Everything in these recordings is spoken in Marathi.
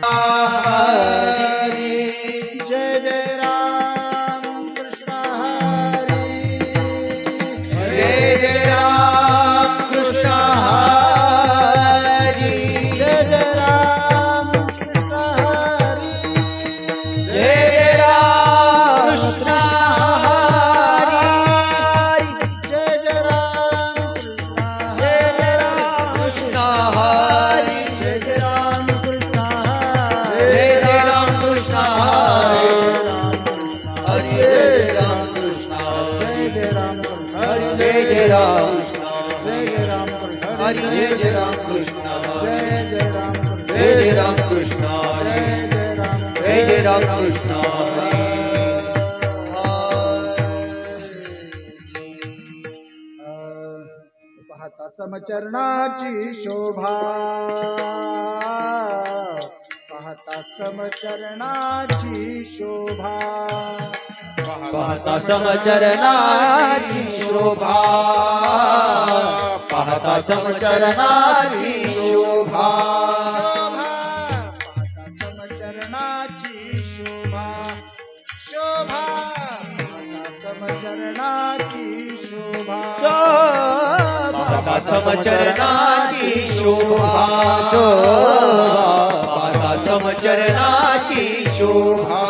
हरि जय जय राम कृष्ण हरि जय जय राम कृष्ण हरि जय जय राम कृष्ण हरि जय जय राम कृष्ण हरि जय जय राम कृष्ण हरि जय जय राम कृष्ण हरे राम कृष्ण हरे राम कृष्ण हरे राम हरे जय राम हरे जय राम कृष्ण जय राम कृष्ण जय राम कृष्ण पाहता समचरणाची शोभा पाहता समचरणाची शोभा पाहता समचरणाची शोभा पाहता समचरणाची शोभा पाहता समचरणाची शोभा शोभा पाहता समचरणाची शोभा पाहता समचरणाची शोभा पाहता समचरणाची शोभा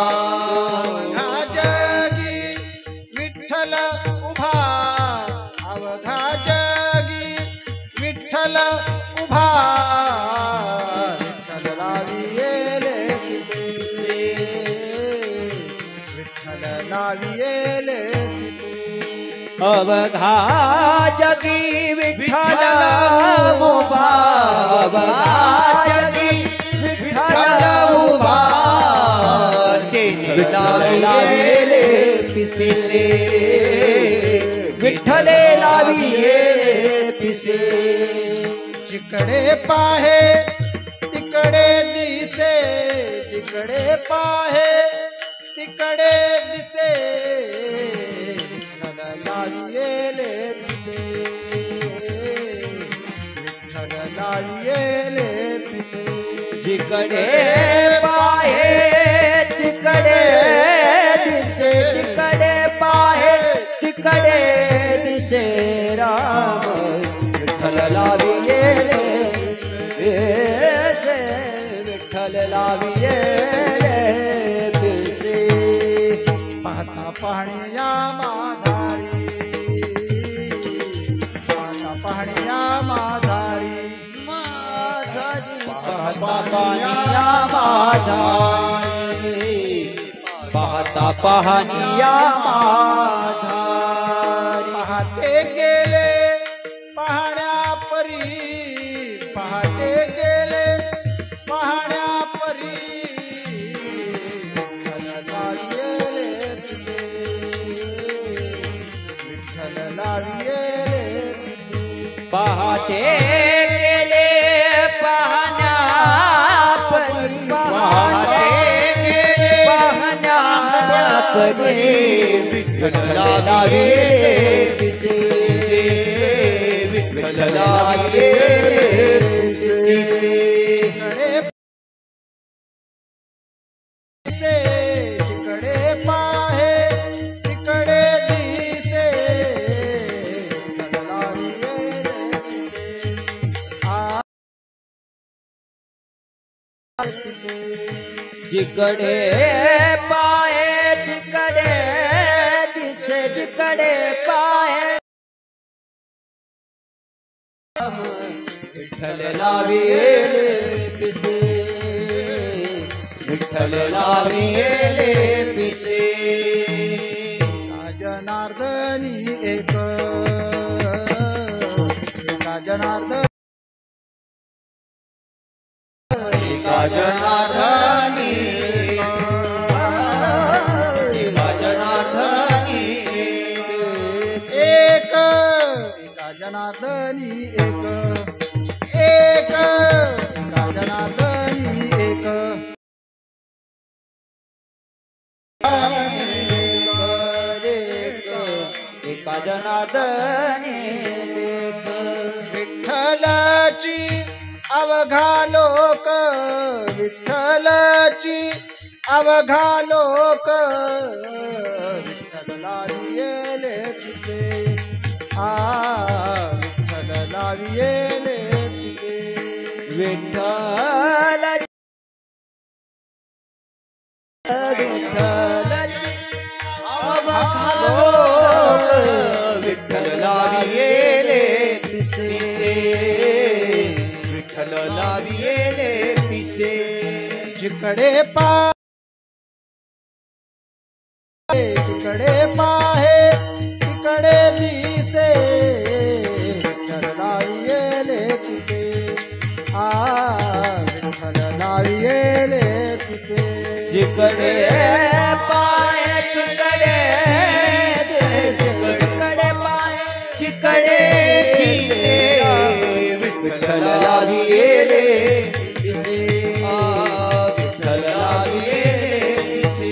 अवघा जगी विठ्ठल उभा अवघा जगी विठ्ठल उभा विठ्ठल लाविले तिसे विठ्ठल लाविले तिसे अवघा जगी विठ्ठल उभा अवघा जगी विठ्ठल उभा लाविले पिसे विठ्ठले लाविले पिसे जिकडे पाहे तिकडे दिसे जिकडे पाहे तिकडे दिसे विठ्ठल लाविले पिसे विठ्ठल लाविले पिसे जिकडे पाहे तिकडे दिसे तिकडे पाहे तिकडे दिसे राम विठ्ठल लाविले पिसे विठ्ठल लाविले पिसे पाहता पाहणिया माधारी पाहता पाहणिया माधारी पाहता पाहनिया माझारी पाहता पाहनिया माझारी पाहते गेले पाहण्या परी पाहते गेले पाहण्या परी विठ्ठल लाविले तिसे विठ्ठल लाविले तिसे पाहते गेले पाहण्या परी पाहते गेले पाहण्या परी विठ्ठल लाविले तिसे विठ्ठल लाविले तिसे तिकडे पाहे तिकडे दिसे विठ्ठल लाविले तिसे जिकडे पाहे तिकडे दिसे जिकडे पाहे विठ्ठल लाविले पिसे विठ्ठल लाविले पिसे जनार्दनी एक जनार्दन एका जनार्दनी एका जनार्दनी एक एका जनार्दनी एक एक एका जनार्दनी एक एका जनार्दनी विठ्ठलाची अवघा लोक विठ्ठल अवघा लोक विठ्ठल लाविले पिसे विठ्ठल लाविले पिसे विठ्ठल अवघा लोक विठ्ठल लाविले पिसे विठ्ठल लाविले पिसे जिकडे जिकडे पाहे तिकडे दिसे विठ्ठल लाविले पिसे विठ्ठल लाविले पिसे जिकडे पाय तिकडे जिकडे पाय तिकडे दिसे विठ्ठल लाविले पिसे विठ्ठल लाविले पिसे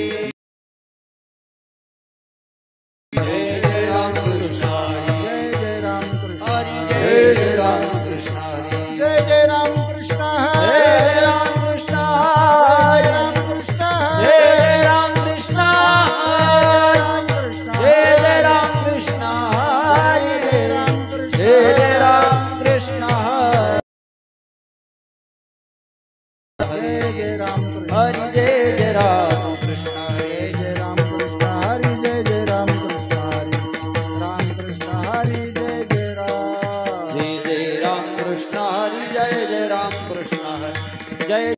जय राम कृष्ण जय राम कृष्ण हरी जय राम कृष्ण जय राम कृष्ण जय राम कृष्ण जय राम कृष्ण जय राम कृष्ण जय राम कृष्ण जय राम कृष्ण जय राम कृष्ण हरि जय राम कृष्ण जय राम कृष्ण हरि जय राम कृष्ण हरि राम कृष्ण हरि जय राम कृष्ण हरि जय राम कृष्ण हरि जय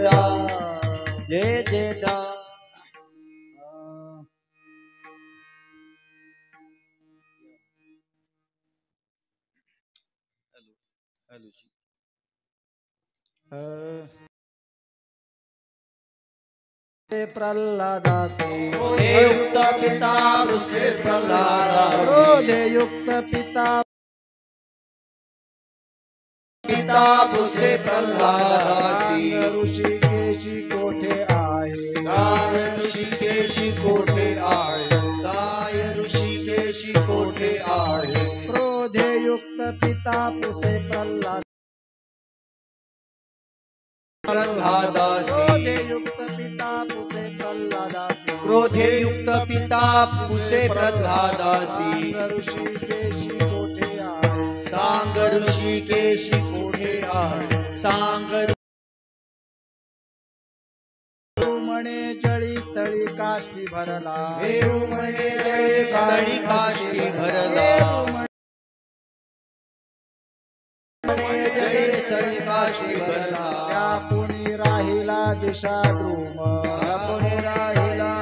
राम जय राम प्रल्हादासे युक्त पिता ऋषि प्रल्हाद क्रोधे युक्त पिता पिता पुसे प्रल्हादासी ऋषिकेशी कोठे आहे काय ऋषिकेशी कोठे आहे काय ऋषिकेशी कोठे आहे क्रोधे युक्त पिता पुसे प्रल्हाद प्रल्हादासी क्रोधे युक्त पिता पुसे प्रल्हादासी क्रोधे युक्त पिता पुसे प्रल्हादासी ऋषिकेशी कोठे आहे सांग ऋषिकेशी कोठे आहे सांग म्हणे जळी स्थळी काष्टी भरला वेरू म्हणे जळी स्थळी काष्टी भरला जळी स्थळी काष्टी भरला त्या पुणी राहिला दिशा द्रुम पुणे राहिला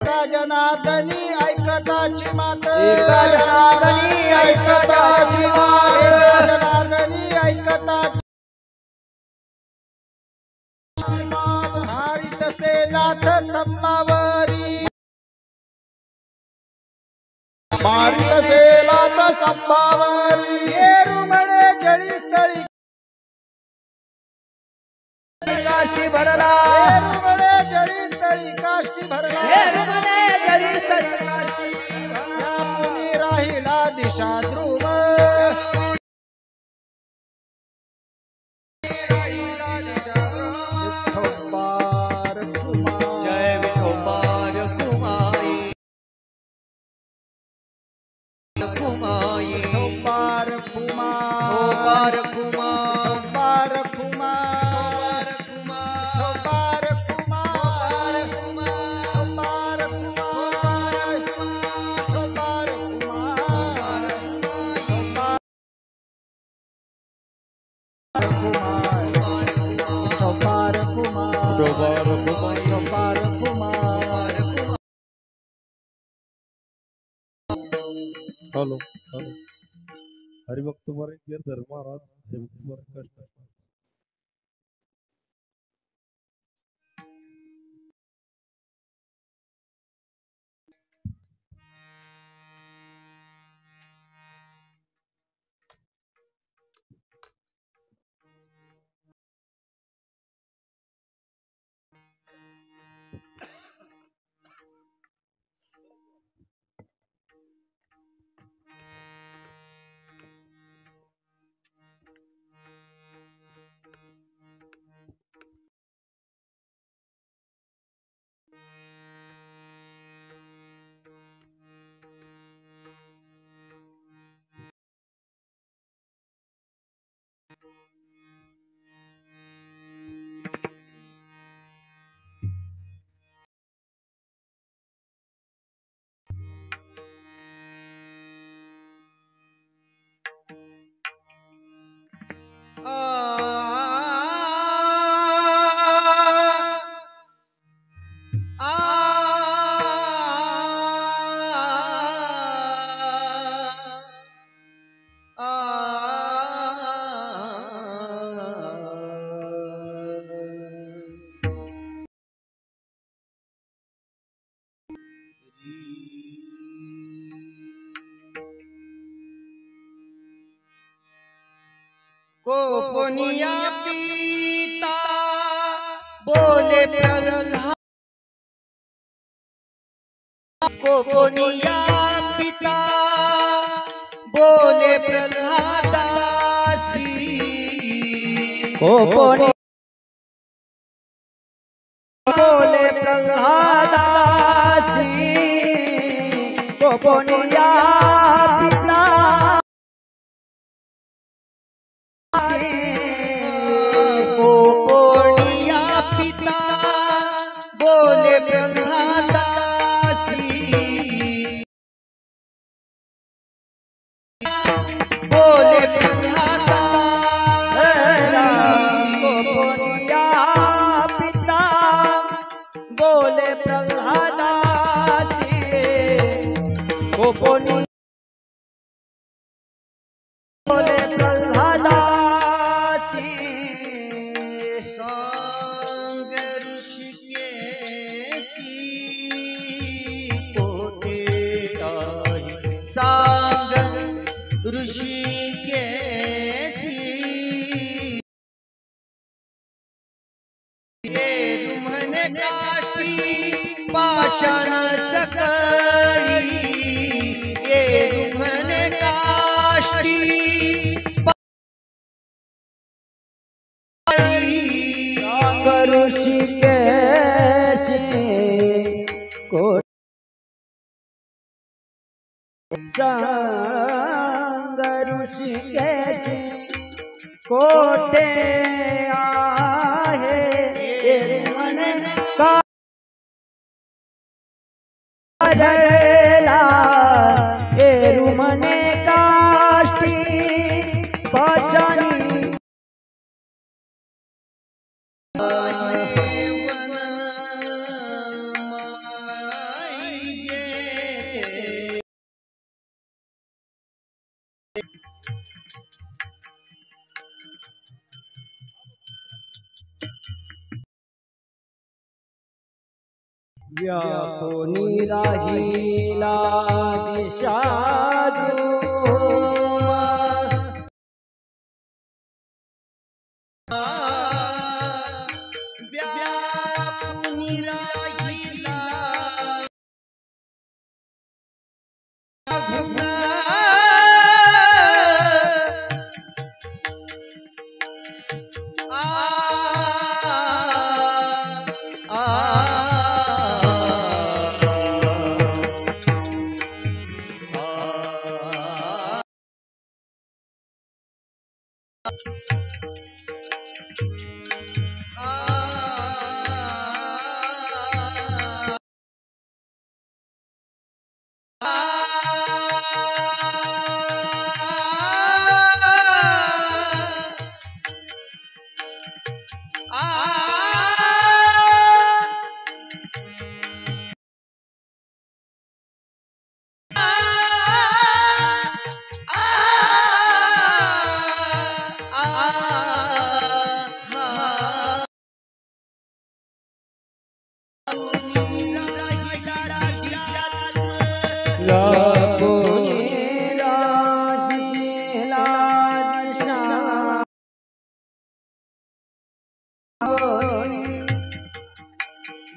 एका जनार्दनी ऐकताची मात एका जनार्दनी ऐकताची मात एका जनार्दनी ऐकताची मात हारित से नाथ स्तंभावरी मारित से नाथ स्तंभावरी येरू म्हणे जळी स्थळी काष्टी भरला येरू म्हणे जळी स्थळी काष्टी भरला वेरू म्हणे जळी स्थळी या पुणी राहिला दिशा ध्रुव विठोबार कुमार जय विठोबार कुमाई कुमाई विठोबार कुमार विठोबार कुमार विठोबार कुमार कुमार विठोबार कुमार विठोबार कुमार विठोबार कुमार विठोबार कुमार हॅलो हॅलो हरिभक्त गिर धर्म महाराज हरिभक्त कष्ट कोपनिया पीता बोले प्रल्हाद, कोपनिया पिता बोले प्रल्हादासी, कोपनिया बोले प्रल्हादासी, कोपनिया पिता कोपनिया पिता बोले प्रल्हादासी, बोले प्रल्हादासी, कोपनिया पिता बोले प्रल्हादासी, कोपनिया बोले प्रल्हादासी, सांग ऋषिकेशी कोटे आई, सांग ऋषिकेशी ये रुमन काष्टी पाषाण सकळी, ये रुमन काष्टी ऋषिकेशी कोट संग ऋषिकेशी कोटे आहे मन का जयला एरुमने काष्टी पाषाणी व्यापोनी राहिला दिशादू व्यापुनी राहिला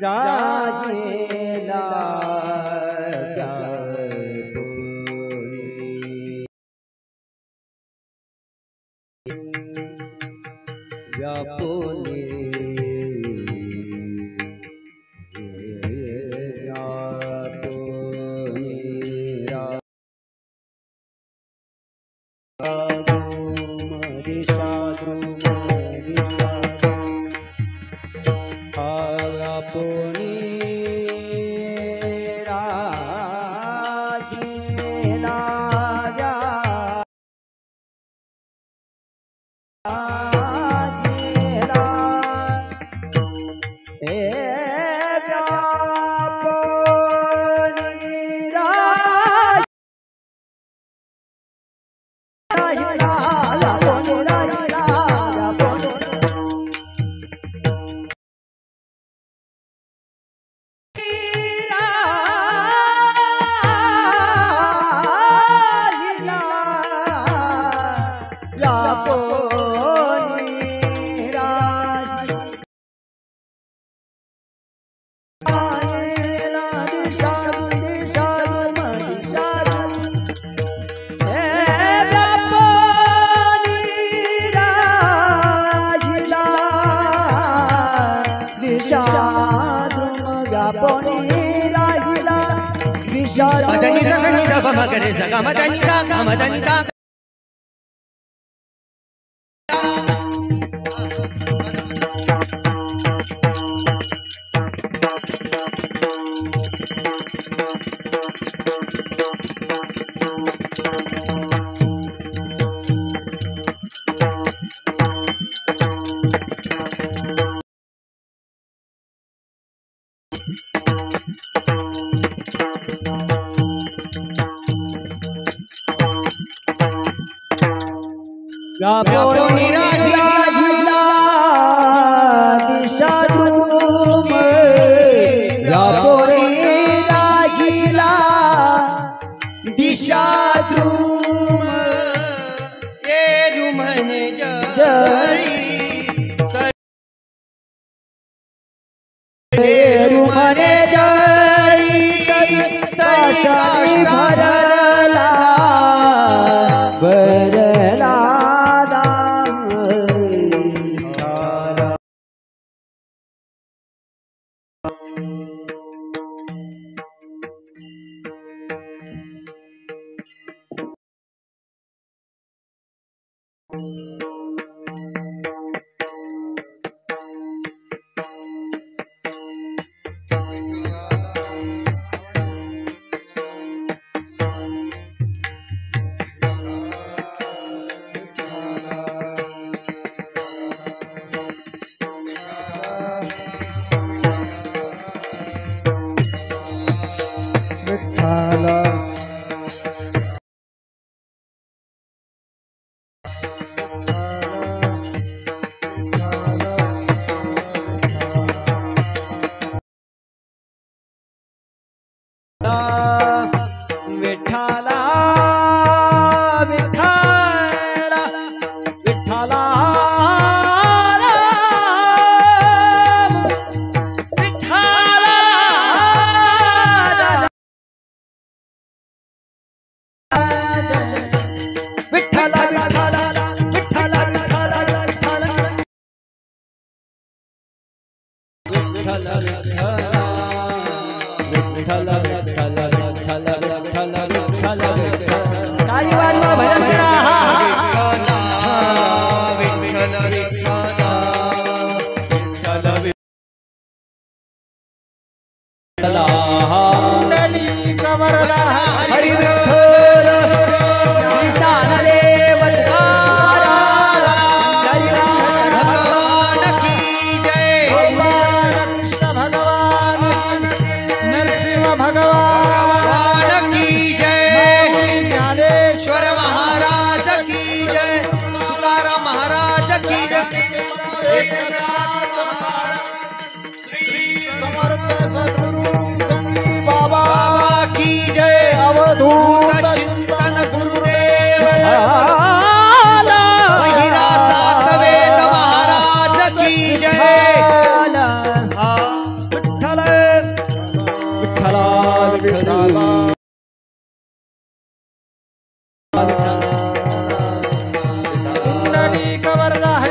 राजेला व्यापोनी राजेला राहिला या पोनी राहिला या पोनी मदनी सनी द मगरे जगा मदनी दा मदनी दा व्यापोनी राहिला दिशा ध्रुम व्यापोनी राहिला दिशा ध्रुम ये रुमने जळी रुमने जळी ताशानी भरला भरला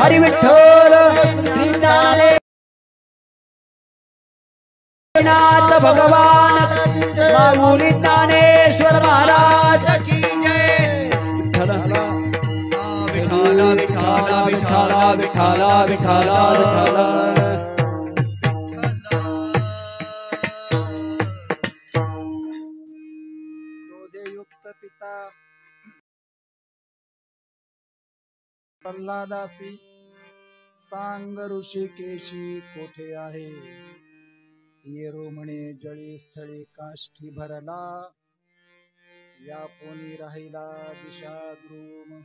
हरी विठ्ठल नाथ भगवान माऊली ज्ञानेश्वर महाराज की जय। विठ्ठल विठ्ठल विठ्ठल विठ्ठल विठ्ठल विठ्ठल क्रोधयुक्त पिता प्रल्हादासी सांग ऋषिकेशी कोठे आहे ये रोमणे जळी स्थळी काष्ठी भरला या पोनी राहिला दिशा द्रुम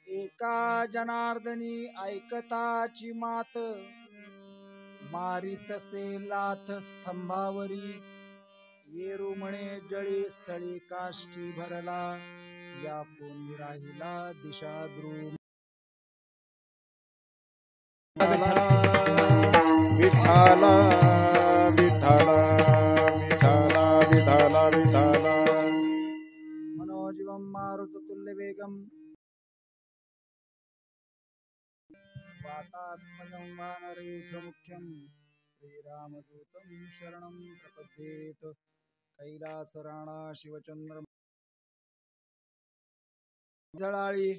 एका जनार्दनी ऐकताची मात मारितसे लाथ स्तंभावरी येरू म्हणे जळी स्थळी काष्टी भरला या कोणी राहिला दिशा द्रुम विठाला विठाला विठाला विठाला विठाला मनोजीवं मारुततुल्य वेगम वातात्मजं वानरयूथमुख्यं श्रीरामदूतं शरणं प्रपद्येत कैलासराणा शिवचंद्र जळाळी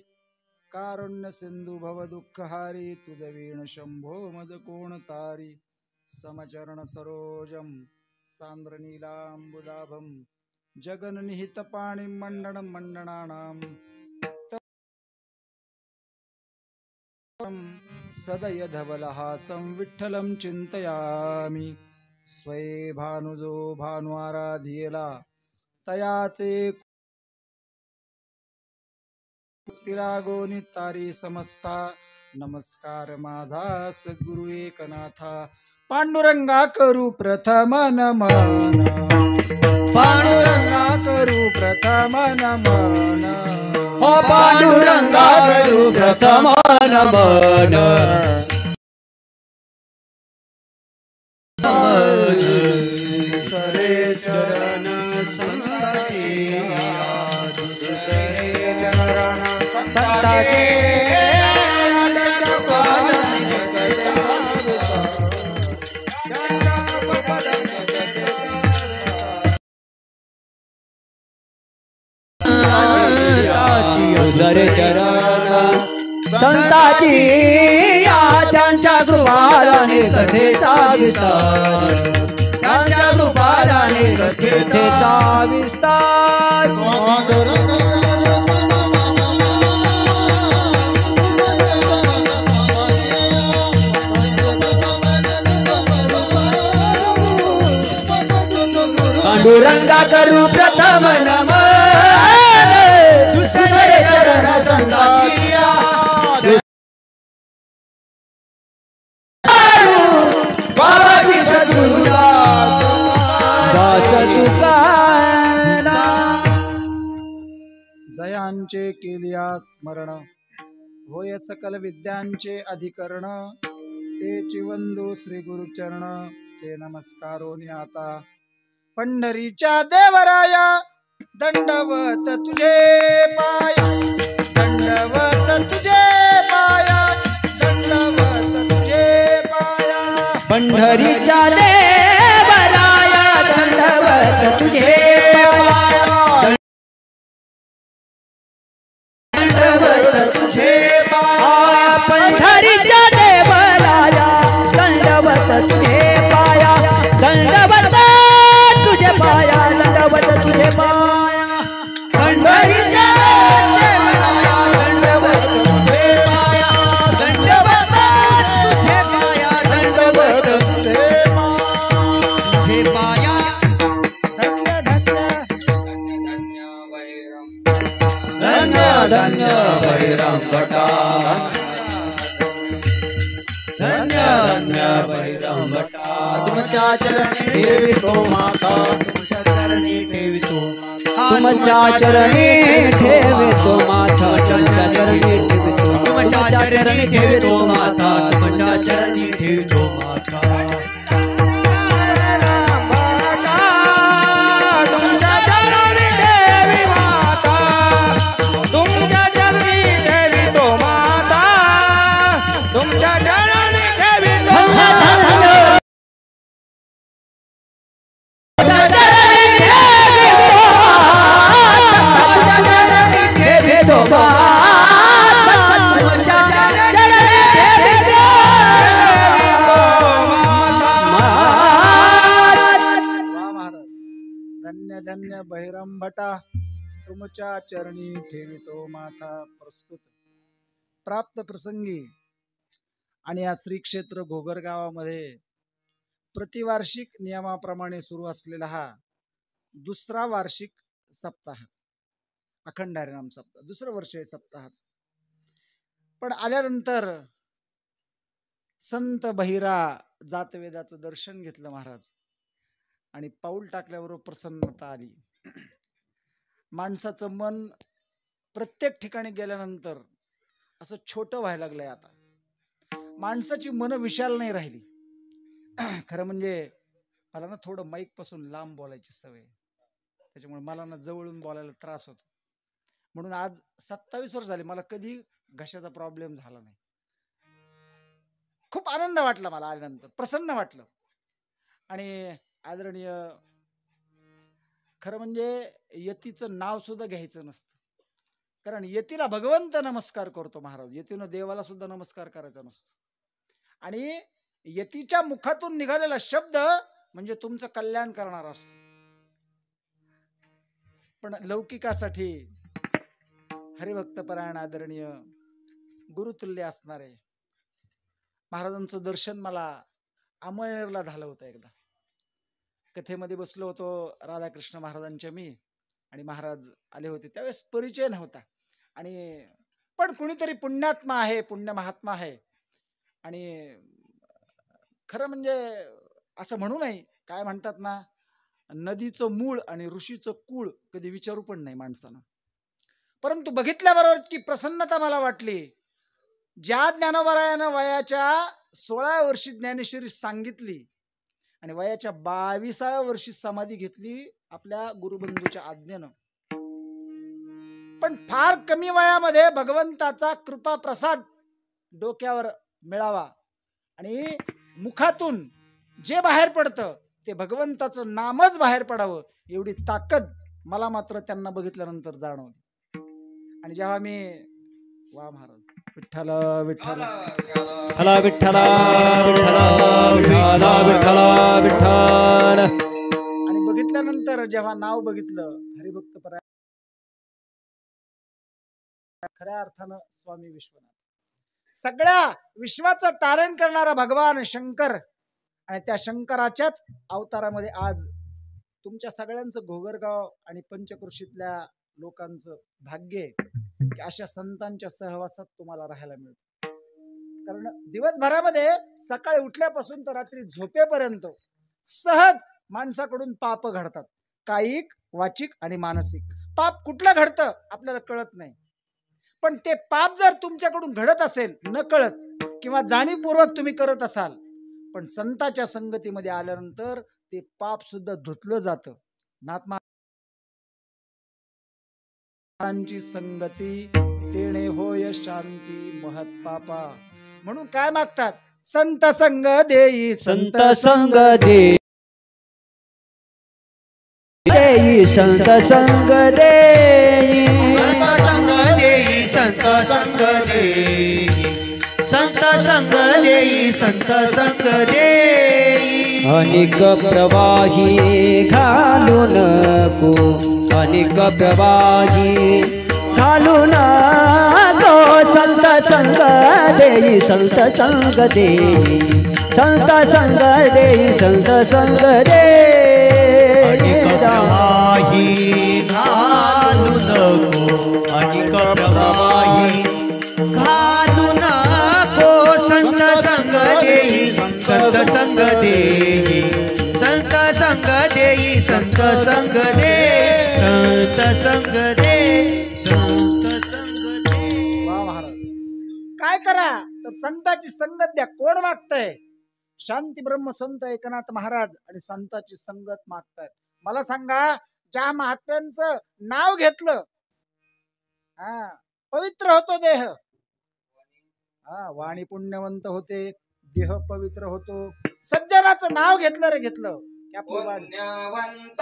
कारुण्य सिंधू भव दुःखहारी तुझ वीण शंभो मद कोण तारी समचरण सरोजम सांद्र नीलांबुदाभम जगन निहित पाणी मंडन मंडनानाम सदय धवलहासं विठ्ठलं चिंतयामि स्वये भानुजो भानु आराधियला तयाचे तिरागोनी तारी समस्ता नमस्कार माझा सद्गुरु एकनाथा पांडुरंगा करू प्रथम नमन पांडुरंगा करू प्रथम नमन हो पांडुरंगा करू प्रथम नमन सरे चरण संताची संताचे तुझरे चरण संताची या त्यांच्या कृपादाने कथेचा विस्तार त्यांच्या कृपादाने कथेचा विस्तार पांडुरंगा करू प्रथम नमन तुझरे चरण संताची बाबाजी सद्गुरुदास दास तुकारा जयांचे केलिया स्मरण होय सकल विद्यांचे अधिकरण ते चिवंदू श्री गुरुचरण ते नमस्कारोनी आता पंढरीच्या देवराया दंडवत तुझे पाया दंडवत तुझे पाया दंडवत तुझे पाया पंढरीच्या देवराया दंडवत तुझे पाया दंडवत तुझे पाया पंढरीच्या देवराया दंडवत तुझे पाया दंडवत तुझे पाया दंडवत तुझे पाया पंढरीच्या देवराया दंडवत तुझे पाया दंडवत तुझे पाया दंडवत तुझे पाया धन्य धन्य वैरम भटा धन्य धन्य वैरम भटा तुमच्या चरणी ठेवितो माता तुमच्या चरणी ठेवितो तुमच्या चरणी ठेवितो माता तुमच्या चरणी ठेवितो तुमच्या चरणी ठेवितो माता तुमच्या चरणी ठेवितो माता तुमच्या चरणी ठेवी माता तुमच्या चरणी ठेवितो माता तुमच्या चरणी ठेवितो माता धन्य धन्य बहिरम भटा तुमच्या चरणी ठेवितो माथा प्रस्तुत प्राप्त प्रसंगी आणि या श्री क्षेत्र घोगर गावामध्ये प्रतिवार्षिक नियमाप्रमाणे सुरू असलेला हा दुसरा वार्षिक सप्ताह अखंड हरिनाम सप्ताह दुसरं वर्ष आहे सप्ताहाचं पण आल्यानंतर संत बहिरा जातवेदाचं दर्शन घेतलं महाराज आणि पाऊल टाकल्यावर प्रसन्नता आली. माणसाचं मन प्रत्येक ठिकाणी गेल्यानंतर असं छोटं व्हायला लागलंय. आता माणसाची मन विशाल नाही राहिली. खरं म्हणजे मला ना थोडं माईक पासून लांब बोलायची सवय, त्याच्यामुळे मला ना जवळून बोलायला त्रास होतो. म्हणून आज 27 वर्ष झाले मला कधी घशाचा प्रॉब्लेम झाला नाही. खूप आनंद वाटला मला आल्यानंतर, प्रसन्न वाटलं. आणि आदरणीय खरं म्हणजे यतीचं नाव सुद्धा घ्यायचं नसतं, कारण यतीला भगवंत नमस्कार करतो महाराज, यतीनं देवाला सुद्धा नमस्कार करायचा नसतो. आणि यतीच्या मुखातून निघालेला शब्द म्हणजे तुमचं कल्याण करणारा असतो. पण लौकिकासाठी हरिभक्तपरायण आदरणीय गुरुतुल्य असणारे महाराजांचं दर्शन मला अमळनेरला झालं होतं. एकदा कथेमध्ये बसलो होतो राधाकृष्ण महाराजांच्या मी, आणि महाराज आले होते. त्यावेळेस परिचय नव्हता, आणि पण कुणीतरी पुण्यात्मा आहे, पुण्य महात्मा आहे. आणि खरं म्हणजे असं म्हणू नाही, काय म्हणतात ना, नदीचं मूळ आणि ऋषीचं कूळ कधी विचारू पण नाही माणसानं. परंतु बघितल्याबरोबर की प्रसन्नता मला वाटली. ज्या ज्ञानोबरायानं वयाच्या 16व्या वर्षी ज्ञानेश्वरी सांगितली आणि वयाच्या 22व्या वर्षी समाधी घेतली आपल्या गुरुबंधूच्या आज्ञेनं, पण फार कमी वयामध्ये भगवंताचा कृपा प्रसाद डोक्यावर मिळावा आणि मुखातून जे बाहेर पडतं ते भगवंताचं नामच बाहेर पडावं, एवढी ताकद मला मात्र त्यांना बघितल्यानंतर जाणवली. आणि जेव्हा मी वा महाराज विठ्ठल विठ्ठल विठ्ठला विठ्ठला विठ्ठला विठ्ठला विठ्ठल आणि बघितल्यानंतर जेव्हा नाव बघितलं हरिभक्तपरायण, खऱ्या अर्थानं स्वामी विश्वनाथ, सगळ्या विश्वाचं तारण करणारा भगवान शंकर, आणि त्या शंकराच्याच अवतारामध्ये आज तुमच्या सगळ्यांचं घोगरगाव आणि पंचक्रोशीतल्या लोकांचं भाग्य आहे की अशा संतांच्या सहवासात तुम्हाला राहायला मिळतं. कारण दिवसभरामध्ये सकाळी उठल्यापासून तर रात्री झोपेपर्यंत सहज माणसाकडून पाप घडतात, कायिक, वाचिक आणि मानसिक. पाप कुठलं घडतं आपल्याला कळत नाही, पण ते पाप जर तुमच्याकडून घडत असेल न कळत किंवा जाणीवपूर्वक तुम्ही करत असाल, पण संताच्या संगतीमध्ये आल्यानंतर ते पाप सुद्धा धुतलं जातं. नाथमाची संगती तेणे होय शांती महत पापा. म्हणून काय मागतात? संत संग देई, संत संग देई, संत संग देई, संत संग देई, संत संग देई, संत संग देई, संत संग देई. अनेक प्रवाही घालू नको, अनेक प्रवाही घालू नको, संत संग देई, संत संग देई, संत संग देई, संत संग देई. प्रवाही घालू नको, अनेक प्रवाही घालू नको, संत संग देई, संत संग देई, संत संग देई, संत संग देई, संत संग देई, संत संग देई. वा महाराज, काय करा तर संताची संगत द्या. कोण मागतय? शांती ब्रह्म संत एकनाथ महाराज आणि संताची संगत मागतायत. मला सांगा, ज्या महात्म्यांचं नाव घेतलं पवित्र होतो देह, वाणी पुण्यवंत होते, देह पवित्र होतो. सज्जनाचं नाव घेतलं रे घेतलं की आपली वाणी पुण्यवंत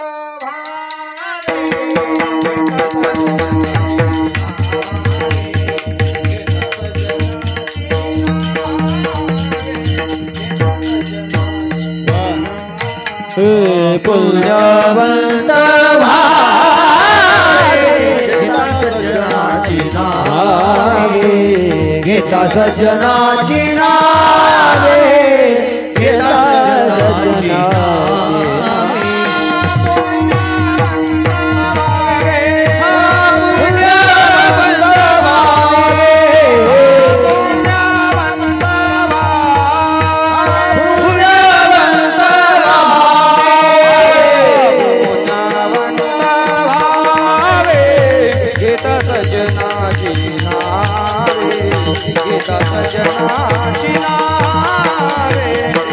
पुण्यवंत घेता सज्जनाची नावे, घेता सज्जनाची नावे. पुण्यवंत भावे, सजनाची नावे घेता सजनाची नावे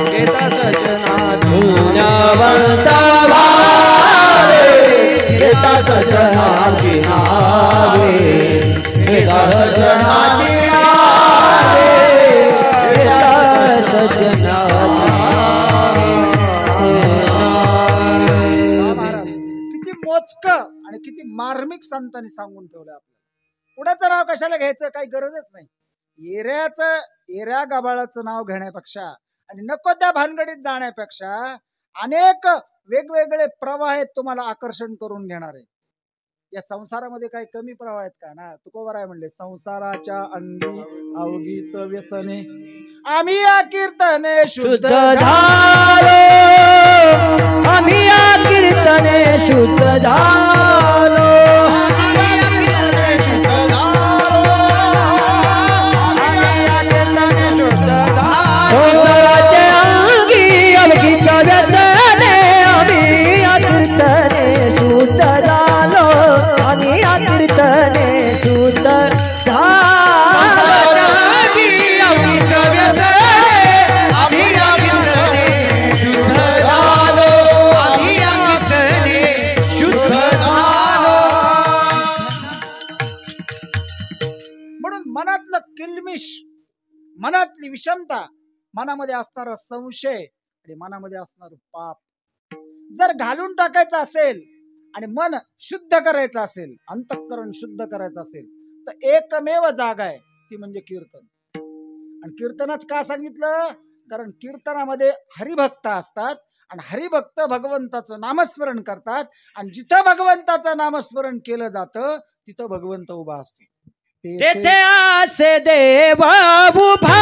घेता सजनाची पुण्यवंता भावे घेता सजनाची नावे घेता सजनाची नावे घेता सजनाची महाराज किती मोजक आणि किती मार्मिक संतांनी सांगून ठेवलं आपल्याला. कुणाचं नाव कशाला घ्यायचं काही गरजच नाही. एऱ्या गबाळाचं नाव घेण्यापेक्षा आणि नको त्या भानगडीत जाण्यापेक्षा अनेक वेगवेगळे प्रवाह आहेत तुम्हाला आकर्षण करून घेणारे. या संसारामध्ये काही कमी प्रवाह आहेत का ना? तुकोबराय म्हणले संसाराच्या अंगी अवघीच व्यसने आम्ही या कीर्तने शुद्ध झालो आम्ही या कीर्तने शुद्ध झालो संसाराच्या अंगी अवघीच्या व्यसने आम्ही या कीर्तने शुद्ध झालो आम्ही या कीर्तने शुद्ध मनातलं किलमिश, मनातली विषमता, मनामध्ये असणारा संशय आणि मनामध्ये असणार पाप जर घालून टाकायचं असेल आणि मन शुद्ध करायचं असेल, अंतःकरण शुद्ध करायचं असेल तर एकमेव जागा आहे ती म्हणजे कीर्तन. आणि कीर्तनच का सांगितलं? कारण कीर्तनामध्ये हरिभक्त असतात आणि हरिभक्त भगवंताचं नामस्मरण करतात आणि जिथं भगवंताचं नामस्मरण केलं जातं तिथं भगवंत उभा असतो. तेथे आसे देव उभा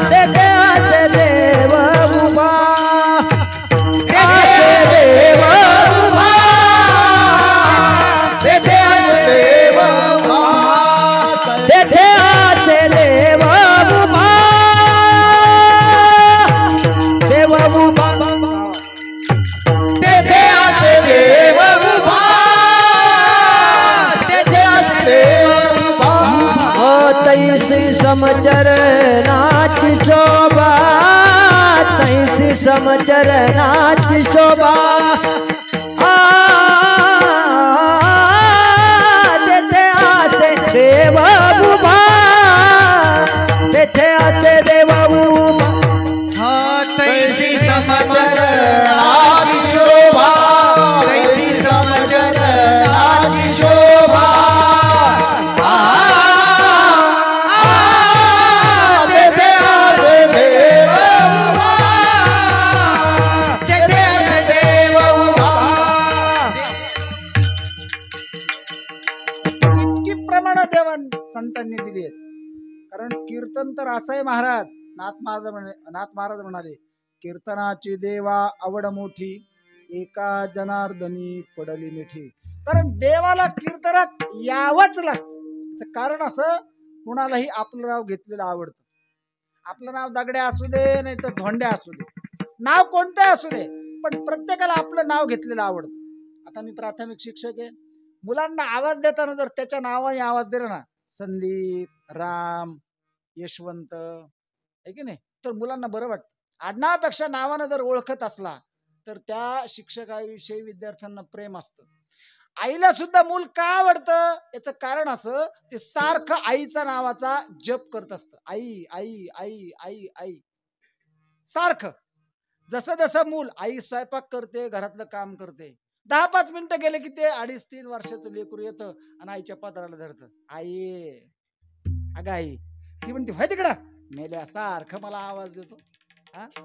तेथे आसे देव उभा आसे देव उभा तेथे आसे देव उभा तेथे आसे देव उभा देव उभा तेथे आसे देव उभा तैसी समचरनाची शोभा तैसी समचरनाची शोभा तेथे आसे देव उभा तेथे आसे देव उभा तैसी समचरनाची शोभा तैसी समचरनाची शोभा संतांनी दिली आहेत. कारण कीर्तन तर असं आहे महाराज. नाथ महाराज म्हणाले कीर्तनाची देवा आवड मोठी एका जनार्दनी पडली मिठी. कारण देवाला कीर्तनात यावंच लागतं. कारण असं कुणालाही आपलं नाव घेतलेलं आवडतं. आपलं नाव दगड्या असू दे नाही तर धोंड्या असू दे, नाव कोणतं असू दे, पण प्रत्येकाला आपलं नाव घेतलेलं आवडतं. आता मी प्राथमिक शिक्षक आहे. मुलांना आवाज देताना जर त्याच्या नावाने आवाज दिला ना, संदीप, राम, यशवंत, आहे की नाही, तर मुलांना बरं वाटतं. आडनावापेक्षा नावानं जर ओळखत असला तर त्या शिक्षकाविषयी विद्यार्थ्यांना प्रेम असतं. आईला सुद्धा मूल का आवडतं याचं कारण असं, ते सारखं आईचा नावाचा जप करत असतं. आई आई आई आई आई सारखं. जसं जसं मूल, आई स्वयंपाक करते, घरातलं काम करते, 10-5 मिनिटं गेले की ते 2.5-3 वर्षाचं लेकरू येतं आणि आईच्या पदराला धरतं. आई, अगं आई, ती म्हणते व्हाय तिकडं मेल्या, सारखं मला आवाज देतो,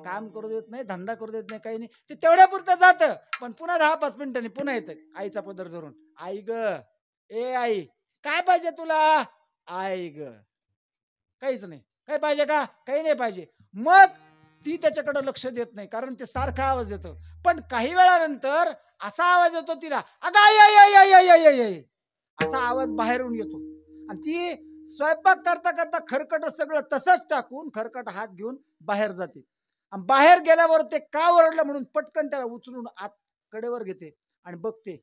काम करू देत नाही, धंदा करू देत नाही, काही नाही. ते तेवढ्या पुरतं जातं, पण पुन्हा 10-5 मिनिटांनी पुन्हा येतं आईचा पदर धरून. आई ग, ए आई, काय पाहिजे तुला? आई ग, काहीच नाही. काय पाहिजे का? काही नाही पाहिजे. मग ती त्याच्याकडे लक्ष देत नाही, कारण ते सारखा आवाज येतो. पण काही वेळानंतर असा आवाज येतो तिला, अगं आई आई आई आई आई आई आई, असा आवाज बाहेरून येतो. आणि ती स्वयंपाक करता करता खरकट सगळं तसंच टाकून खरकट हात घेऊन बाहेर जाते. आणि बाहेर गेल्यावर ते का ओरडलं म्हणून पटकन त्याला उचलून आत कडेवर घेते आणि बघते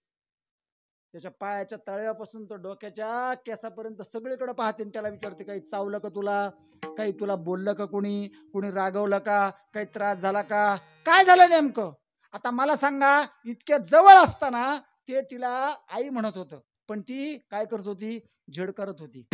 त्याच्या पायाच्या तळव्यापासून तो डोक्याच्या केसापर्यंत सगळीकडे पाहते आणि त्याला विचारते, काही चावलं का तुला, काही तुला बोललं का, कुणी रागवलं का, काही त्रास झाला का, काय झालं नेमकं. आता मला सांगा, इतक्या जवळ असताना ते तिला आई म्हणत होतं, पण ती काय करत होती, झेड करत होती.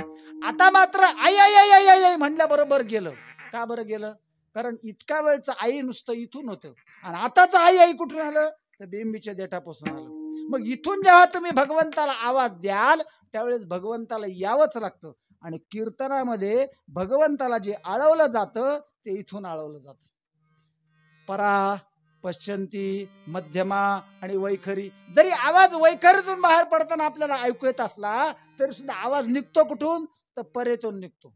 आता मात्र आई आई आई आई आई आई म्हणल्याबरोबर गेलं. का बरं गेलं, कारण इतका वेळचं आई नुसतं इथून होतं आणि आताच आई आई कुठून आलं, तर बेंबीच्या देठापासून आलं. मग इथून जेव्हा तुम्ही भगवंताला आवाज द्याल त्यावेळेस भगवंताला यावंच लागतं. आणि कीर्तनामध्ये भगवंताला जे आळवलं जातं ते इथून आळवलं जातं. परा, पश्चंती, मध्यमा आणि वैखरी. जरी आवाज वैखरीतून बाहेर पडताना आपल्याला ऐकू येत असला तरी सुद्धा आवाज निघतो कुठून, तर परेतून निघतो.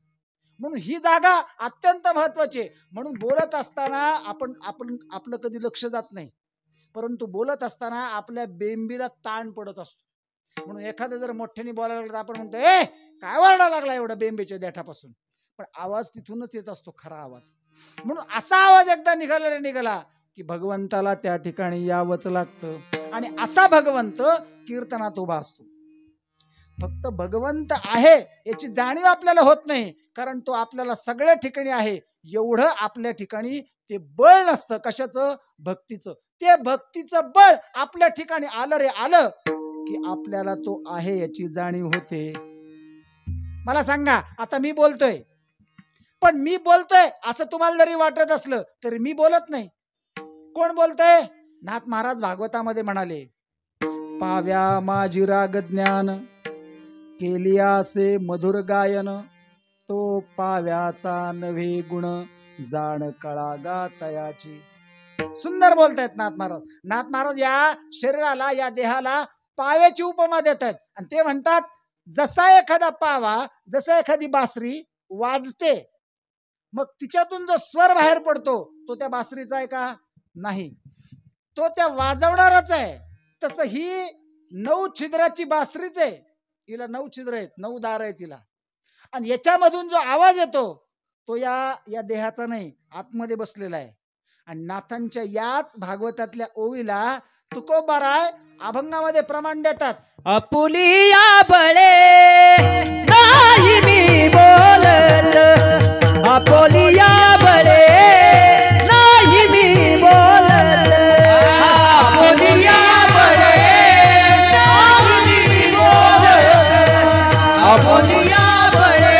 म्हणून ही जागा अत्यंत महत्वाची आहे. म्हणून बोलत असताना आपलं कधी लक्ष जात नाही, परंतु बोलत असताना आपल्या बेंबीला ताण पडत असतो. म्हणून एखादं जर मोठ्याने बोलायला लागलं तर आपण म्हणतो, ए काय वरडा लागला एवढा बेंबीच्या देठापासून, पण आवाज तिथूनच येत असतो, खरा आवाज. म्हणून असा आवाज एकदा निघाला की भगवंताला त्या ठिकाणी यावंच लागतं. आणि असा भगवंत कीर्तनात उभा असतो. फक्त भगवंत आहे याची जाणीव आपल्याला होत नाही, कारण तो आपल्याला सगळ्या ठिकाणी आहे एवढं आपल्या ठिकाणी ते बळ नसतं. कशाचं, भक्तीचं. ते भक्तीचं बळ आपल्या ठिकाणी आलं रे आलं की आपल्याला तो आहे याची जाणीव होते. मला सांगा, आता मी बोलतोय, पण मी बोलतोय असं तुम्हाला जरी वाटत असलं तरी मी बोलत नाही. कोण बोलतोय, नाथ महाराज भागवतामध्ये म्हणाले, पाव्या माझी राग ज्ञान केलियासे मधुर गायन, तो पाव्याचा नव्हे गुण जाण कळा गातयाची. सुंदर बोलतायत नाथ महाराज. नाथ महाराज या शरीराला, या देहाला पाव्याची उपमा देत आहेत आणि ते म्हणतात, जसा एखादा पावा, जसा एखादी बासरी वाजते, मग तिच्यातून जो स्वर बाहेर पडतो तो त्या बासरीचा आहे का, नाही, तो त्या वाजवणाराच आहे. तसं ही 9 छिद्राची बासरीच आहे. हिला 9 छिद्र आहेत, 9 दार आहेत तिला. आणि याच्यामधून जो आवाज येतो तो या देहाचा नाही, आतमध्ये बसलेला आहे. आणि नाथांच्या याच भागवतातल्या ओवीला तुकोबाराय अभंगामध्ये प्रमाण देतात, आपुलिया बळे नाही मी बोलत, आपुलिया बळे नाही मी बोलत, आपुलिया बळे नाही मी बोलत, आपुलिया बळे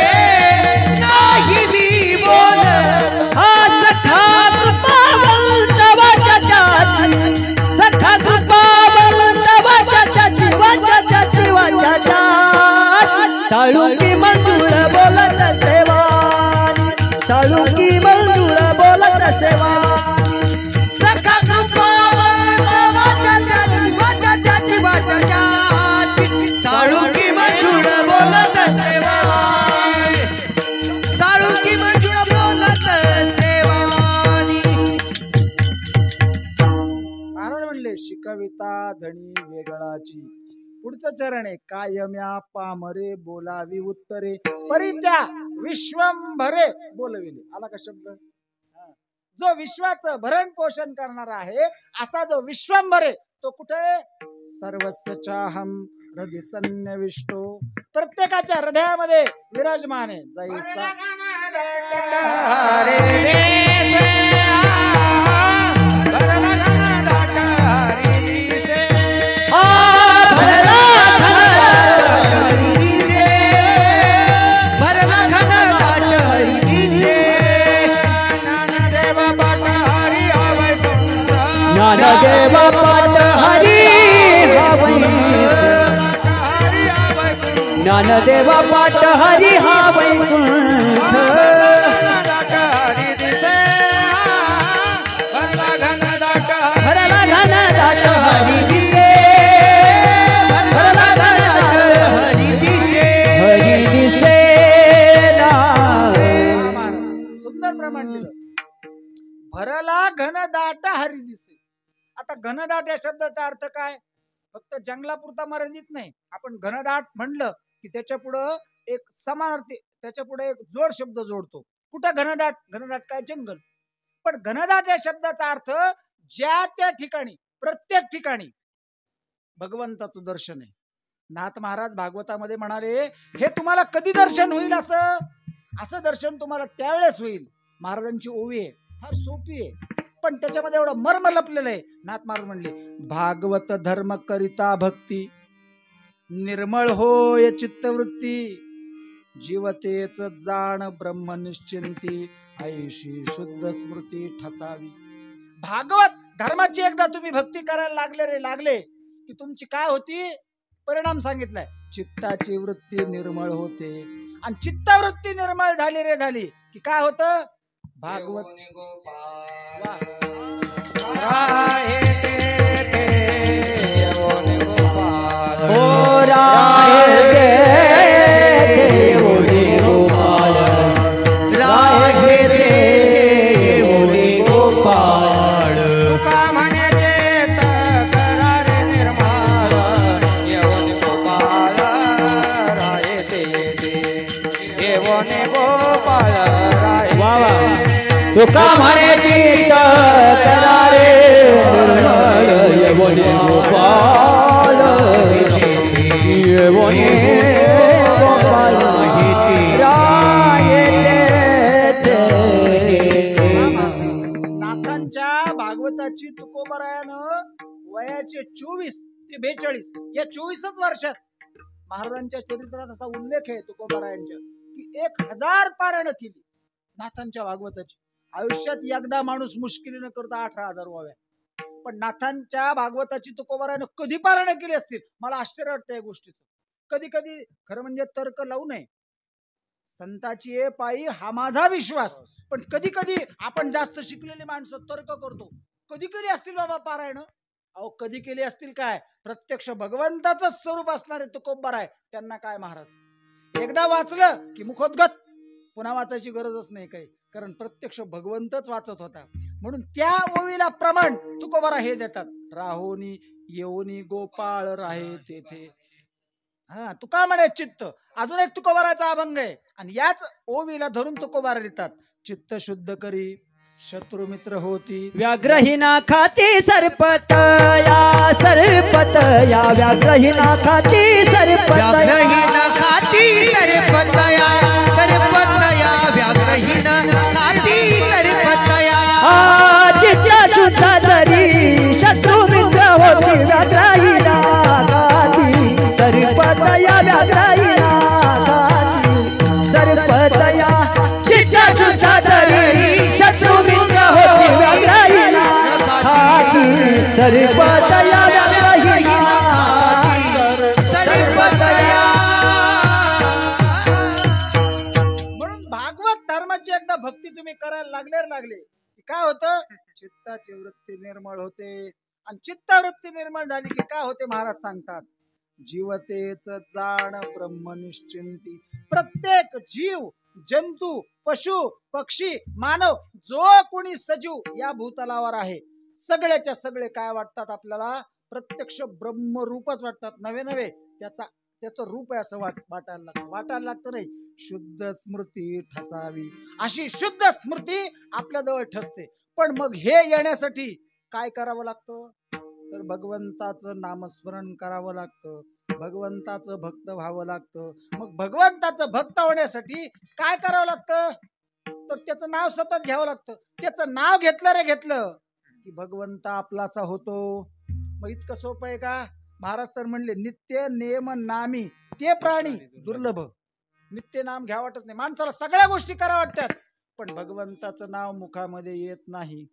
नाही मी बोलत. हा सखा कृपावल तवा चाची, सखा कृपावल तवा चाची, वाचा चाची वाचा चाची. साळुंकी मंजूळ बोलत सेवा, साळुंकी मंजूळ बोलत सेवा. सखा कृपावल तवा चाची, वाचा चाची वाचा चाची. साळुंकी मंजूळ बोलत सेवा, साळुंकी मंजूळ बोलत सेवा. महाराज म्हणले, शिकविता धणी वेगळाची. पुढचं चरण आहे, कायम्या पामरे बोलावी उत्तरे, परित्या विश्वंभरे बोलविले. आला का शब्द, जो विश्वाचं भरण पोषण करणारा आहे असा जो विश्वंभरे तो कुठे, सर्वस्व चाहम हृदय सन्निविष्टो, प्रत्येकाच्या हृदयामध्ये विराजमान आहे. जैसा ज्ञानदेवा पाठ हरी हवै, ज्ञानदेवा पाठ हरी हा वैकुंठ. भरला घन दाट हरी दिसे, भरला घन दाट हरी दिसे, हरी दिसे. सुंदर प्रमाण दिलं, भरला घनदाट हरी दिसे. आता घनदाट या शब्दाचा अर्थ काय, फक्त जंगलापुरता मर्यादित नाही. आपण घनदाट म्हणलं की त्याच्या पुढं एक समानार्थी, त्याच्या पुढे एक जोड शब्द जोडतो. कुठं घनदाट, घनदाट काय, जंगल. पण घनदाट या शब्दाचा अर्थ ज्या त्या ठिकाणी, प्रत्येक ठिकाणी भगवंताचं दर्शन आहे. नाथ महाराज भागवतामध्ये म्हणाले, हे तुम्हाला कधी दर्शन होईल? असं दर्शन तुम्हाला त्यावेळेस होईल. महाराजांची ओवी आहे, फार सोपी आहे, पण त्याच्यामध्ये एवढं मर्म लपलेलं आहे. नाथ महाराज म्हणले, भागवत धर्म करिता भक्ती, निर्मळ होय चित्तवृत्ती, जीवतेच जाण ब्रह्म निश्चिंती, आयुषी शुद्ध स्मृती ठसावी. भागवत धर्माची एकदा तुम्ही भक्ती करायला लागले की तुमची काय होती? परिणाम सांगितलाय, चित्ताची वृत्ती निर्मळ होते. आणि चित्तवृत्ती निर्मळ झाली की काय होतं? भागवत तुका म्हणे चित्त करारे येवने गोपाळ, येवने गोपाळ नाथांच्या भागवताची तुकोबरायानं वयाचे 24 ते 42 या 24 वर्षात महाराजांच्या चरित्रात असा उल्लेख आहे तुकोबरायांच्या की 1000 पारायण केली नाथांच्या भागवताची. आयुष्यात एकदा माणूस मुश्किलीनं करता 18,000 व्हाव्या, पण नाथांच्या भागवताची तुकोबरायानं कधी पारायण केली असतील? मला आश्चर्य वाटतं या गोष्टीचं. कधी कधी खरं म्हणजे तर्क लावू नये, संताची ए पायी हा माझा विश्वास, पण कधी कधी आपण जास्त शिकलेली माणसं तर्क करतो. कधी कधी असतील बाबा पारायण. अहो कधी केली असतील काय? प्रत्यक्ष भगवंताचं स्वरूप असणारे तुकोबराय त्यांना काय महाराज एकदा वाचलं की मुखोद्गत, पुन्हा वाचायची गरजच नाही काही, कारण प्रत्यक्ष भगवंतच वाचत होता. म्हणून त्या ओवीला प्रमाण तुकोबरा हे देतात, राहोनी येऊनी गोपाळ राहे तेथे. हा तुका म्हणे चित्त. अजून एक तुकोबाराचा अभंग आहे आणि याच ओवीला धरून तुकोबारा लिहितात, चित्त शुद्ध करी शत्रुमित्र होती, व्याघ्रहीना खाती सर्पतया सर्पतया, व्याघ्रहीना खाती सर्पतया खाती सर्पतया सर्पतया, व्याघ्रहीना खाती सर्पतया. चित्त शुद्ध तरी शत्रुमित्र होती, व्याघ्रहीना खाती सर्पतया, व्याघ्रहीना खाती सर्पतया. चित्त शुद्ध तरी शत्रुमित्र होती, व्याघ्रहीना खाती सर्पतया, व्याघ्रहीना खाती सर्पतया. म्हणून भागवत धर्माची एकदा भक्ती तुम्ही करायला लागले की काय होतं? चित्ताची वृत्ती निर्मळ होते. आणि चित्तवृत्ती निर्मळ झाली की काय होते? महाराज सांगतात, जीवतेच जाण ब्रह्म निश्चिंती. प्रत्येक जीव जंतू पशु पक्षी मानव जो कोणी सजीव या भूतलावर आहे, सगळ्याच्या सगळे काय वाटतात आपल्याला? प्रत्यक्ष ब्रह्मरूपच वाटतात. नवे त्याचं रूप आहे असं वाटायला लागतं नाही. शुद्ध स्मृती ठसावी, अशी शुद्ध स्मृती आपल्या जवळ ठसते. पण मग हे येण्यासाठी काय करावं लागतं? तर भगवंताचं नामस्मरण करावं लागतं, भगवंताचं भक्त व्हावं लागतं. मग भगवंताचं भक्त होण्यासाठी काय करावं लागतं? तर त्याचं नाव सतत घ्यावं लागतं. त्याचं नाव घेतलं की भगवंत आपलासा होतो. मग इतकं सोपं आहे का? महाराज तर म्हणले, नित्य नेम नामी ते प्राणी दुर्लभ. नित्य नाम घ्या वाटत नाही माणसाला, सगळ्या गोष्टी करा वाटतात, पण भगवंताचं नाव मुखामध्ये येत नाही.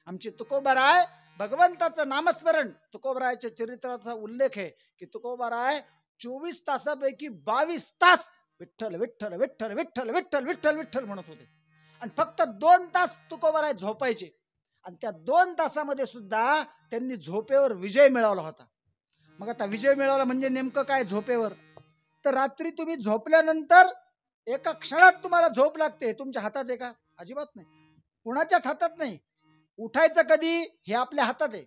आमची तुकोबाराय भगवंताचं नामस्मरण, तुकोबारायच्या चरित्राचा उल्लेख आहे की तुकोबाराय 24 तासापैकी 22 तास विठ्ठल विठ्ठल विठ्ठल विठ्ठल विठ्ठल विठ्ठल विठ्ठल म्हणत होते. आणि फक्त 2 तास तुकोबाराय झोपायचे. आणि त्या 2 तासामध्ये सुद्धा त्यांनी झोपेवर विजय मिळवला होता. मग आता विजय मिळवला म्हणजे नेमकं काय? झोपेवर. तर रात्री तुम्ही झोपल्यानंतर एका क्षणात तुम्हाला झोप लागते, तुमच्या हातात आहे का? अजिबात नाही, कुणाच्याच हातात नाही. उठायचं कधी हे आपल्या हातात आहे,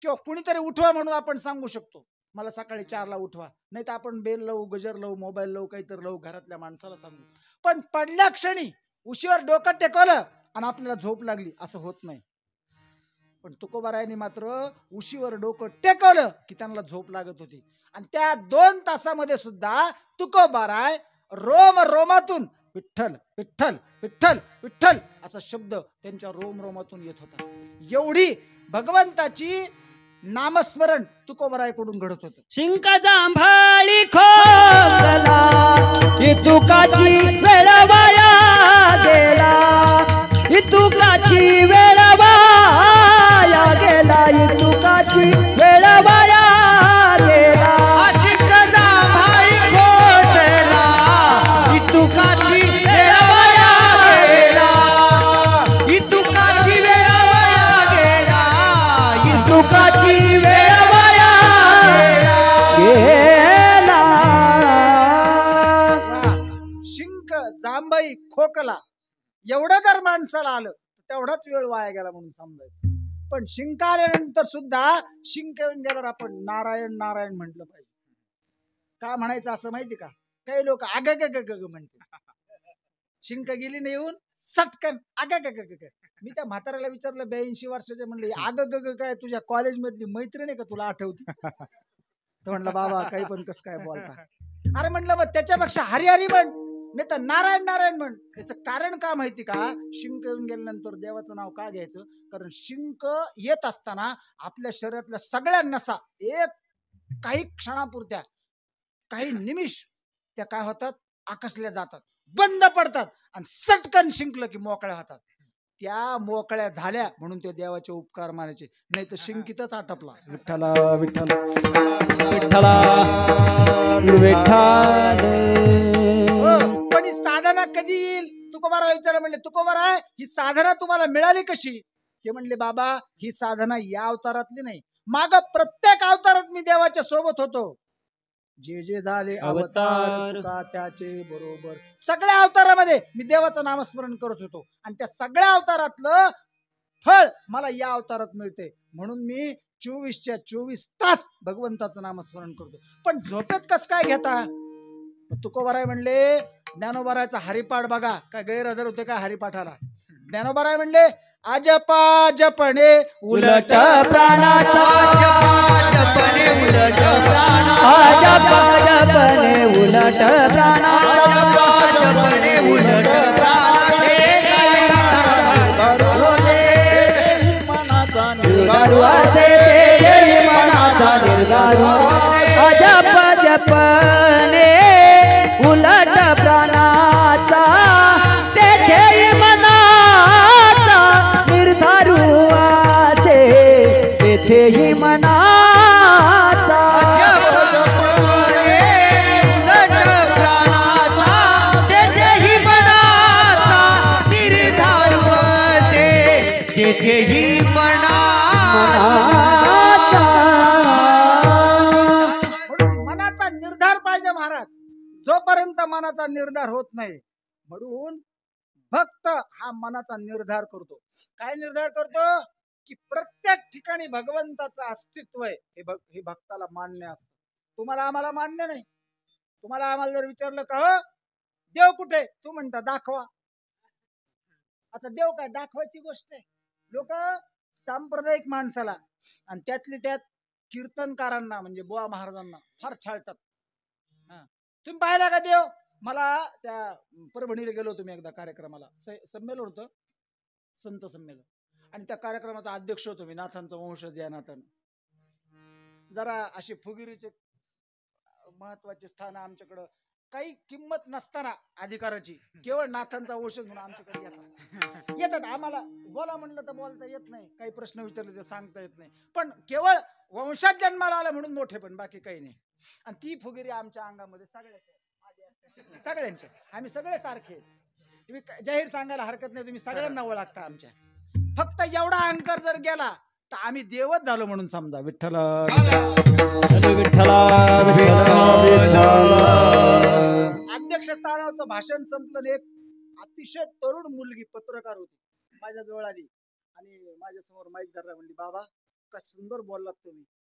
किंवा कुणीतरी उठवा म्हणून आपण सांगू शकतो, मला सकाळी 4ला उठवा, नाही तर आपण बेल लावू, गजर लावू, मोबाईल लावू, काहीतरी लावू, घरातल्या माणसाला सांगू. पण पडल्या क्षणी उशीवर डोकं टेकवलं आणि आपल्याला झोप लागली, असं होत नाही. पण तुकोबारायांनी मात्र उशीवर डोकं टेकवलं की त्यांना झोप लागत होती. आणि त्या 2 तासामध्ये सुद्धा तुकोबाराय रोम रोमातून विठ्ठल विठ्ठल विठ्ठल विठ्ठल असा शब्द त्यांच्या रोम रोमातून येत होता. एवढी भगवंताची नामस्मरण तुकोबारायकडून घडत होतं. शिंक जांभाळी खोकला तुकाची वेळ वाया गेला, तुकाची वेळ वाया गेला, तुकाची वेळ वाया गेला. शिंक जांभाळी खोकला तुकाची वेळ वाया गेला, तुकाची वेळ वाया गेला, तुकाची वेळ वाया गेला. शिंक जांभई खोकला एवढं जर माणसाला आलं तेवढाच वेळ वाया गेला म्हणून समजायचं. पण शिंक आल्यानंतर सुद्धा शिंक येऊन गेल्यावर आपण नारायण नारायण म्हटलं पाहिजे. का म्हणायचं असं माहिती का? काही लोक आग म्हणते. शिंक गेली नाही येऊन सटकन आग. मी त्या म्हाताऱ्याला विचारलं 82 वर्षाचे, म्हणले आग काय तुझ्या कॉलेज मधली मैत्रीण आहे का, तुला आठवते? तो म्हणला बाबा काही पण कस काय बोलता. अरे म्हणलं मग त्याच्यापेक्षा हरिहरी म्हण, नाही तर नारायण नारायण म्हण. याचं कारण का माहिती का? शिंक येऊन गेल्यानंतर देवाचं नाव का घ्यायचं? कारण शिंक येत असताना आपल्या शरीरातल्या सगळ्या नसा काही क्षणापुरत्या, काही निमिष त्या काय होतात, आकसल्या जातात, बंद पडतात आणि सटकन शिंकलं की मोकळ्या होतात. त्या मोकळ्या झाल्या म्हणून ते देवाचे उपकार मानायचे, नाही तर शिंकीतच आटपला. विठ्ठला विठ्ठला विठ्ठला विठ्ठल. पण ही साधना कधी येईल? तुकोबाराला विचारलं, म्हणले तुकोबारा ही साधना तुम्हाला मिळाली कशी? ते म्हणले बाबा ही साधना या अवतारातली नाही, माग प्रत्येक अवतारात मी देवाच्या सोबत होतो. जे जे झाले अवतार का त्याचे बरोबर, सगळ्या अवतारामध्ये मी देवाचं नामस्मरण करत होतो आणि त्या सगळ्या अवतारातलं फळ मला या अवतारात मिळते. म्हणून मी 24च्या 24 तास भगवंताचं नामस्मरण करतो. पण झोपेत कस काय घेता? तुकोबाराय म्हणले ज्ञानोबारायचा हरिपाठ बघा, काय गैरहजर होते का हरिपाठाला? ज्ञानोबाराय म्हणले अजपा जपणे उलट प्राणाचा, जपणे उलट प्राणा, अजपा जपणे उलट प्राणाचा, जपणे उलट निर्गारू असे ते मनाचा निर्गारू. अजप जपणे उलट प्राणाचा, तेथे मनाचा निर्धारू असे तेथेही मनाचा. तेथेही मनाचा निर्धार पाहिजे महाराज. जोपर्यंत मनाचा निर्धार होत नाही, म्हणून भक्त हा मनाचा निर्धार करतो. काय निर्धार करतो? की प्रत्येक ठिकाणी भगवंताचं अस्तित्व आहे हे भक्ताला मान्य असतं. तुम्हाला आम्हाला मान्य नाही. तुम्हाला आम्हाला जर विचारलं का हो देव कुठे, तू म्हणता दाखवा. आता देव काय दाखवायची गोष्ट आहे? लोक सांप्रदायिक माणसाला आणि त्यातली त्यात कीर्तनकारांना म्हणजे बुवा महाराजांना फार छाळतात. तुम्ही पाहिला का देव? मला त्या परभणीला गेलो होतो मी एकदा कार्यक्रमाला, संमेलन होतं, संत संमेलन, आणि त्या कार्यक्रमाचा अध्यक्ष होतो मी, नाथांचा वंशज या नाथान. जरा अशी फुगिरीचे महत्वाचे स्थान आमच्याकडं काही किंमत नसताना अधिकाराची, केवळ नाथांचा वंशज म्हणून आमच्याकडे येतात. आम्हाला बोला म्हणलं तर बोलता येत नाही, काही प्रश्न विचारले तर सांगता येत नाही, पण केवळ वंशात जन्माला आला म्हणून मोठे, पण बाकी काही नाही. आणि ती फुगिरी आमच्या अंगामध्ये सगळ्यांचे, आम्ही सगळे सारखे. तुम्ही जाहीर सांगायला हरकत नाही, तुम्ही सगळ्यांना ओळखता आमच्या. फक्त एवढा अहंकार जर गेला तर आम्ही देवच झालो म्हणून समजा. विठ्ठल अध्यक्ष स्थानावरचं भाषण संपलं. एक अतिशय तरुण मुलगी पत्रकार होती, माझ्या जवळ आली आणि माझ्या समोर माईक धरला, म्हणली बाबा काय सुंदर बोललात तुम्ही,